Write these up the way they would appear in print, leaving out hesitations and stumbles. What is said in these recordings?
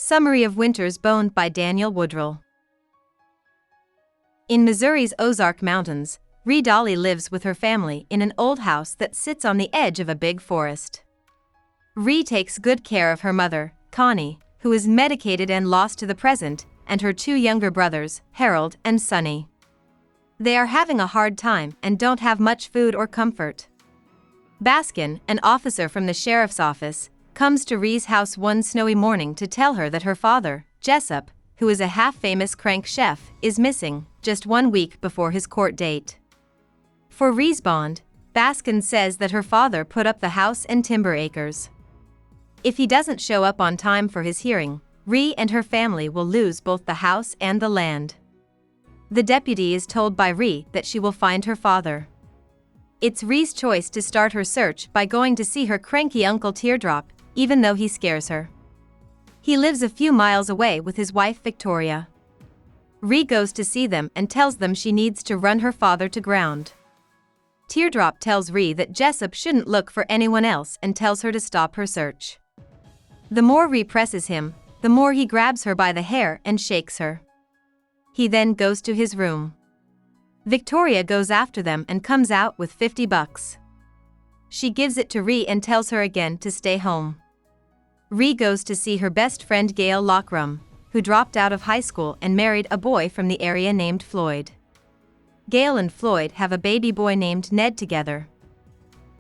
Summary of Winter's Bone by Daniel Woodrell. In Missouri's Ozark Mountains, Ree Dolly lives with her family in an old house that sits on the edge of a big forest. Ree takes good care of her mother, Connie, who is medicated and lost to the present, and her two younger brothers, Harold and Sonny. They are having a hard time and don't have much food or comfort. Baskin, an officer from the sheriff's office, comes to Ree's house one snowy morning to tell her that her father, Jessup, who is a half-famous crank chef, is missing, just 1 week before his court date. For Ree's bond, Baskin says that her father put up the house and timber acres. If he doesn't show up on time for his hearing, Ree and her family will lose both the house and the land. The deputy is told by Ree that she will find her father. It's Ree's choice to start her search by going to see her cranky uncle Teardrop, even though he scares her. He lives a few miles away with his wife Victoria. Ree goes to see them and tells them she needs to run her father to ground. Teardrop tells Ree that Jessup shouldn't look for anyone else and tells her to stop her search. The more Ree presses him, the more he grabs her by the hair and shakes her. He then goes to his room. Victoria goes after them and comes out with $50. She gives it to Ree and tells her again to stay home. Ree goes to see her best friend Gail Lockrum, who dropped out of high school and married a boy from the area named Floyd. Gail and Floyd have a baby boy named Ned together.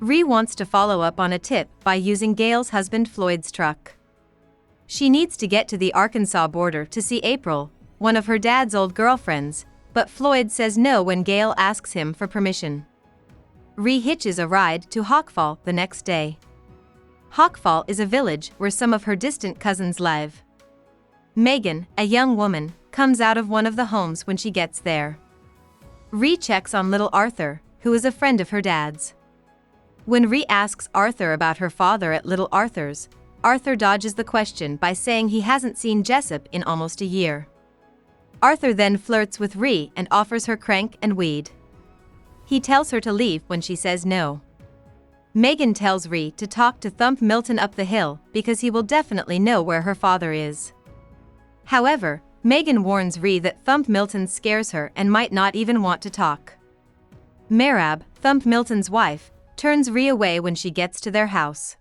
Ree wants to follow up on a tip by using Gail's husband Floyd's truck. She needs to get to the Arkansas border to see April, one of her dad's old girlfriends, but Floyd says no when Gail asks him for permission. Ree hitches a ride to Hawkfall the next day. Hawkfall is a village where some of her distant cousins live. Megan, a young woman, comes out of one of the homes when she gets there. Ree checks on little Arthur, who is a friend of her dad's. When Ree asks Arthur about her father at little Arthur's, Arthur dodges the question by saying he hasn't seen Jessup in almost a year. Arthur then flirts with Ree and offers her crank and weed. He tells her to leave when she says no. Megan tells Ree to talk to Thump Milton up the hill because he will definitely know where her father is. However, Megan warns Ree that Thump Milton scares her and might not even want to talk. Merab, Thump Milton's wife, turns Ree away when she gets to their house.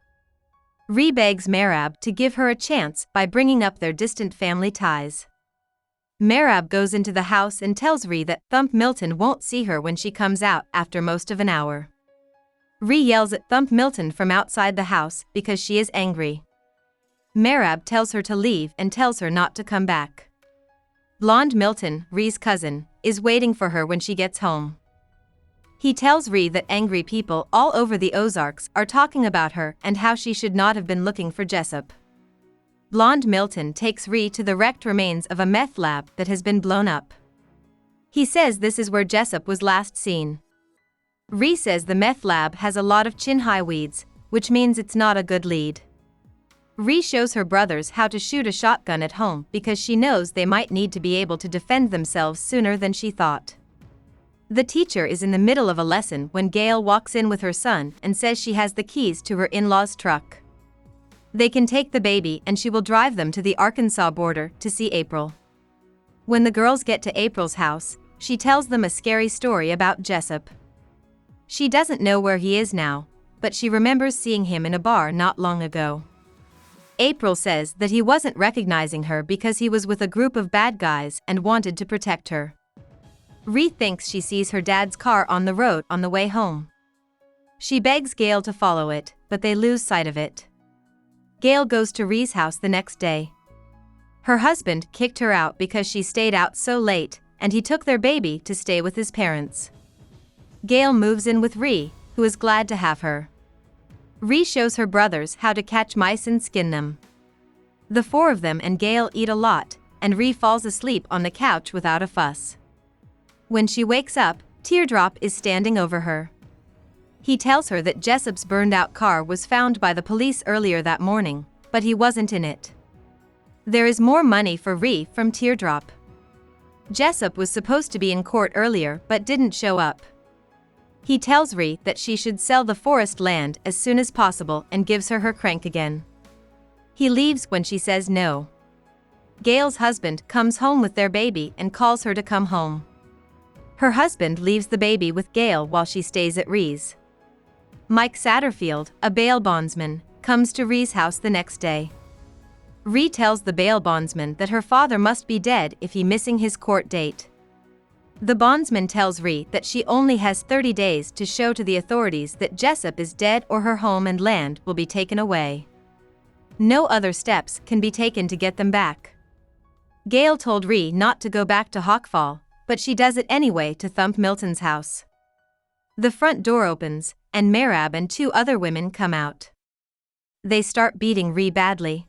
Ree begs Merab to give her a chance by bringing up their distant family ties. Merab goes into the house and tells Ree that Thump Milton won't see her when she comes out after most of an hour. Ree yells at Thump Milton from outside the house because she is angry. Merab tells her to leave and tells her not to come back. Blonde Milton, Ree's cousin, is waiting for her when she gets home. He tells Ree that angry people all over the Ozarks are talking about her and how she should not have been looking for Jessup. Blonde Milton takes Ree to the wrecked remains of a meth lab that has been blown up. He says this is where Jessup was last seen. Ree says the meth lab has a lot of chin-high weeds, which means it's not a good lead. Ree shows her brothers how to shoot a shotgun at home because she knows they might need to be able to defend themselves sooner than she thought. The teacher is in the middle of a lesson when Gail walks in with her son and says she has the keys to her in-laws' truck. They can take the baby and she will drive them to the Arkansas border to see April. When the girls get to April's house, she tells them a scary story about Jessup. She doesn't know where he is now, but she remembers seeing him in a bar not long ago. April says that he wasn't recognizing her because he was with a group of bad guys and wanted to protect her. Ree thinks she sees her dad's car on the road on the way home. She begs Gail to follow it, but they lose sight of it. Gail goes to Ree's house the next day. Her husband kicked her out because she stayed out so late, and he took their baby to stay with his parents. Gail moves in with Ree, who is glad to have her. Ree shows her brothers how to catch mice and skin them. The four of them and Gail eat a lot, and Ree falls asleep on the couch without a fuss. When she wakes up, Teardrop is standing over her. He tells her that Jessup's burned-out car was found by the police earlier that morning, but he wasn't in it. There is more money for Ree from Teardrop. Jessup was supposed to be in court earlier but didn't show up. He tells Ree that she should sell the forest land as soon as possible and gives her her crank again. He leaves when she says no. Gail's husband comes home with their baby and calls her to come home. Her husband leaves the baby with Gail while she stays at Ree's. Mike Satterfield, a bail bondsman, comes to Ree's house the next day. Ree tells the bail bondsman that her father must be dead if he's missing his court date. The bondsman tells Ree that she only has 30 days to show to the authorities that Jessup is dead or her home and land will be taken away. No other steps can be taken to get them back. Gail told Ree not to go back to Hawkfall, but she does it anyway to Thump Milton's house. The front door opens, and Merab and 2 other women come out. They start beating Ree badly.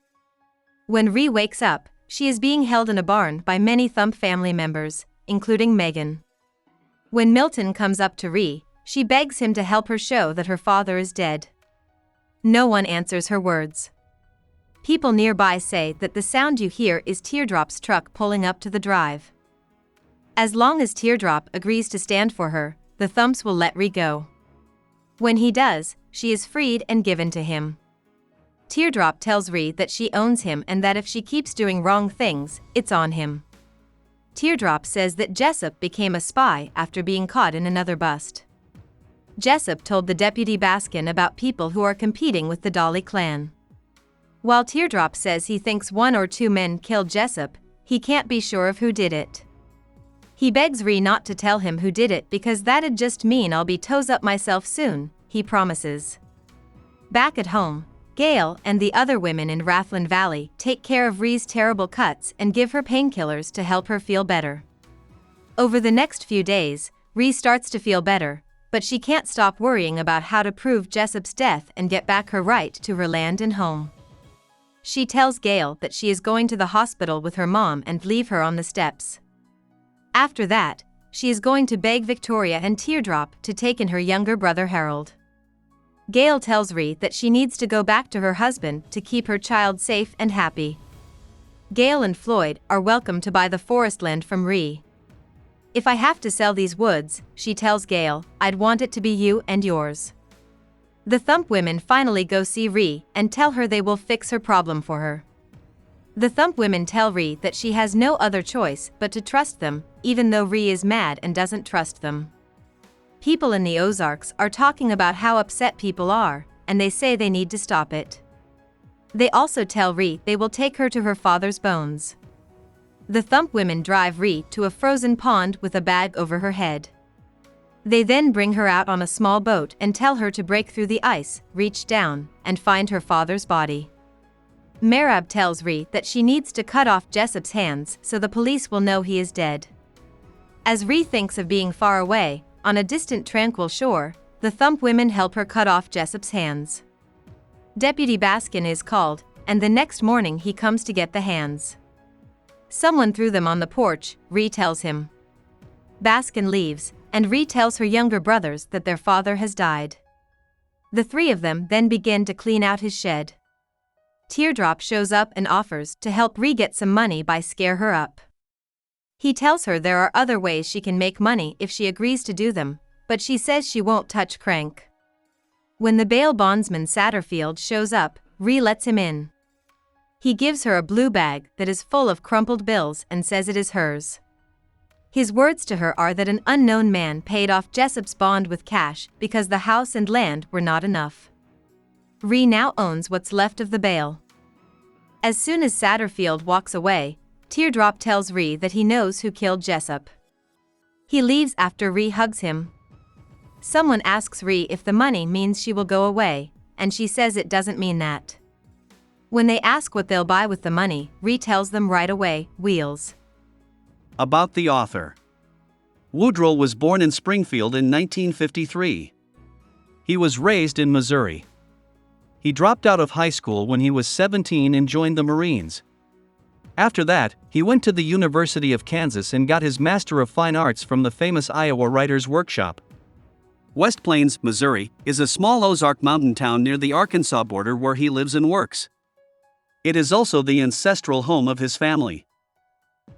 When Ree wakes up, she is being held in a barn by many Thump family members, including Megan. When Milton comes up to Ree, she begs him to help her show that her father is dead. No one answers her words. People nearby say that the sound you hear is Teardrop's truck pulling up to the drive. As long as Teardrop agrees to stand for her, the Thumps will let Ree go. When he does, she is freed and given to him. Teardrop tells Ree that she owns him and that if she keeps doing wrong things, it's on him. Teardrop says that Jessup became a spy after being caught in another bust. Jessup told the Deputy Baskin about people who are competing with the Dolly clan. While Teardrop says he thinks 1 or 2 men killed Jessup, he can't be sure of who did it. He begs Ree not to tell him who did it because that'd just mean I'll be toes up myself soon, he promises. Back at home, Gail and the other women in Rathland Valley take care of Ree's terrible cuts and give her painkillers to help her feel better. Over the next few days, Ree starts to feel better, but she can't stop worrying about how to prove Jessup's death and get back her right to her land and home. She tells Gail that she is going to the hospital with her mom and leave her on the steps. After that, she is going to beg Victoria and Teardrop to take in her younger brother Harold. Gail tells Ree that she needs to go back to her husband to keep her child safe and happy. Gail and Floyd are welcome to buy the forest land from Ree. If I have to sell these woods, she tells Gail, I'd want it to be you and yours. The Thump women finally go see Ree and tell her they will fix her problem for her. The Thump women tell Ree that she has no other choice but to trust them, even though Ree is mad and doesn't trust them. People in the Ozarks are talking about how upset people are, and they say they need to stop it. They also tell Ree they will take her to her father's bones. The Thump women drive Ree to a frozen pond with a bag over her head. They then bring her out on a small boat and tell her to break through the ice, reach down, and find her father's body. Merab tells Ree that she needs to cut off Jessup's hands so the police will know he is dead. As Ree thinks of being far away, on a distant tranquil shore, the Thump women help her cut off Jessup's hands. Deputy Baskin is called, and the next morning he comes to get the hands. Someone threw them on the porch, Ree tells him. Baskin leaves, and Ree tells her younger brothers that their father has died. The 3 of them then begin to clean out his shed. Teardrop shows up and offers to help Ree get some money by scare her up. He tells her there are other ways she can make money if she agrees to do them, but she says she won't touch Crank. When the bail bondsman Satterfield shows up, Ree lets him in. He gives her a blue bag that is full of crumpled bills and says it is hers. His words to her are that an unknown man paid off Jessup's bond with cash because the house and land were not enough. Ree now owns what's left of the bail. As soon as Satterfield walks away, Teardrop tells Ree that he knows who killed Jessup. He leaves after Ree hugs him. Someone asks Ree if the money means she will go away, and she says it doesn't mean that. When they ask what they'll buy with the money, Ree tells them right away, wheels. About the author. Woodrell was born in Springfield in 1953. He was raised in Missouri. He dropped out of high school when he was 17 and joined the Marines. After that, he went to the University of Kansas and got his Master of Fine Arts from the famous Iowa Writers' Workshop. West Plains, Missouri, is a small Ozark Mountain town near the Arkansas border where he lives and works. It is also the ancestral home of his family.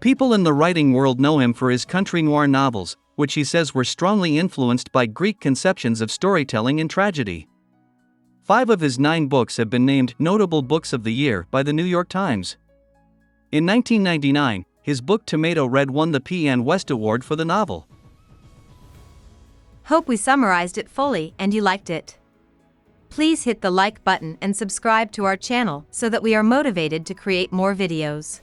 People in the writing world know him for his country noir novels, which he says were strongly influenced by Greek conceptions of storytelling and tragedy. 5 of his 9 books have been named Notable Books of the Year by the New York Times. In 1999, his book Tomato Red won the P. N. West Award for the novel. Hope we summarized it fully and you liked it. Please hit the like button and subscribe to our channel so that we are motivated to create more videos.